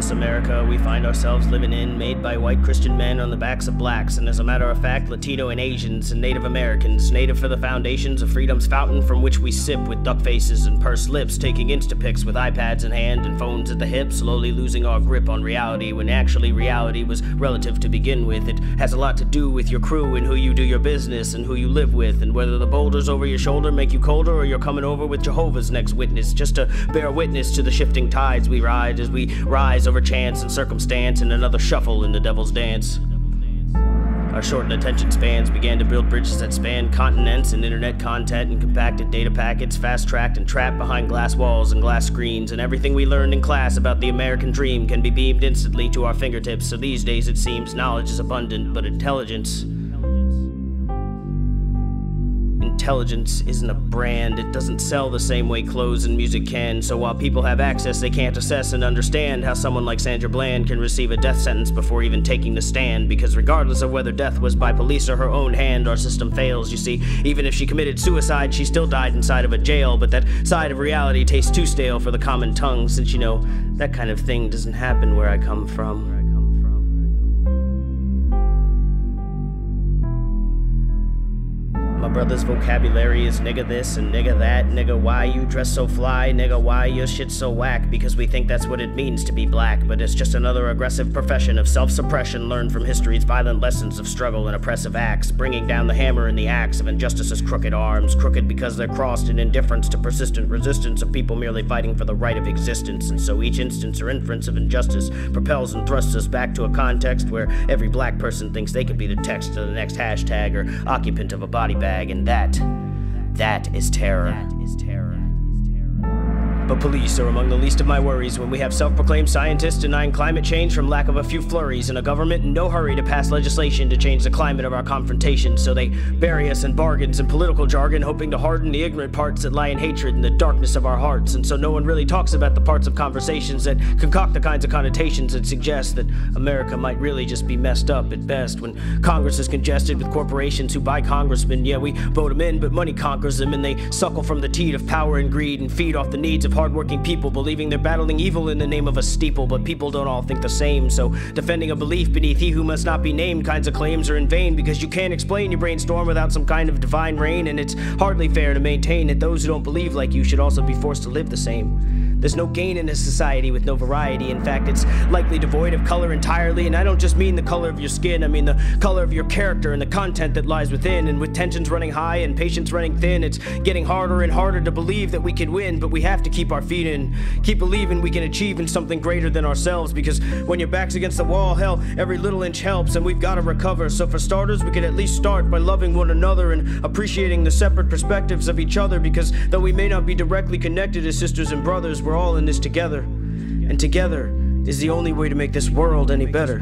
this America we find ourselves living in, made by white Christian men on the backs of blacks, and as a matter of fact, Latino and Asians and Native Americans, native for the foundations of freedom's fountain from which we sip with duck faces and pursed lips, taking Instapics with iPads in hand and phones at the hip, slowly losing our grip on reality when actually reality was relative to begin with. It has a lot to do with your crew and who you do your business and who you live with, and whether the boulders over your shoulder make you colder or you're coming over with Jehovah's next witness, just to bear witness to the shifting tides we ride as we rise over chance and circumstance and another shuffle in the devil's dance. Our shortened attention spans began to build bridges that spanned continents and internet content and compacted data packets, fast-tracked and trapped behind glass walls and glass screens, and everything we learned in class about the American dream can be beamed instantly to our fingertips. So these days it seems knowledge is abundant, but intelligence isn't a brand. It doesn't sell the same way clothes and music can. So while people have access, they can't assess and understand how someone like Sandra Bland can receive a death sentence before even taking the stand. Because regardless of whether death was by police or her own hand, our system fails. You see, even if she committed suicide, she still died inside of a jail. But that side of reality tastes too stale for the common tongue, since you know, that kind of thing doesn't happen where I come from. My brother's vocabulary is nigga this and nigga that, nigga why you dress so fly, nigga why your shit so whack, because we think that's what it means to be black, but it's just another aggressive profession of self-suppression learned from history's violent lessons of struggle and oppressive acts, bringing down the hammer and the axe of injustice's crooked arms, crooked because they're crossed in indifference to persistent resistance of people merely fighting for the right of existence. And so each instance or inference of injustice propels and thrusts us back to a context where every black person thinks they could be the text to the next hashtag or occupant of a body bag. And that is terror. But police are among the least of my worries when we have self-proclaimed scientists denying climate change from lack of a few flurries, and a government in no hurry to pass legislation to change the climate of our confrontations. So they bury us in bargains and political jargon, hoping to harden the ignorant parts that lie in hatred and the darkness of our hearts. And so no one really talks about the parts of conversations that concoct the kinds of connotations that suggest that America might really just be messed up at best. When Congress is congested with corporations who buy congressmen, yeah, we vote them in, but money conquers them, and they suckle from the teat of power and greed and feed off the needs of hardworking people, believing they're battling evil in the name of a steeple. But people don't all think the same, so defending a belief beneath he who must not be named kinds of claims are in vain, because you can't explain your brainstorm without some kind of divine rain, and it's hardly fair to maintain that those who don't believe like you should also be forced to live the same. There's no gain in a society with no variety. In fact, it's likely devoid of color entirely, and I don't just mean the color of your skin, I mean the color of your character and the content that lies within. And with tensions running high and patience running thin, it's getting harder and harder to believe that we can win, but we have to keep our feet in, keep believing we can achieve in something greater than ourselves, because when your back's against the wall, hell, every little inch helps, and we've got to recover. So for starters, we could at least start by loving one another and appreciating the separate perspectives of each other, because though we may not be directly connected as sisters and brothers, we're all in this together, and together is the only way to make this world any better.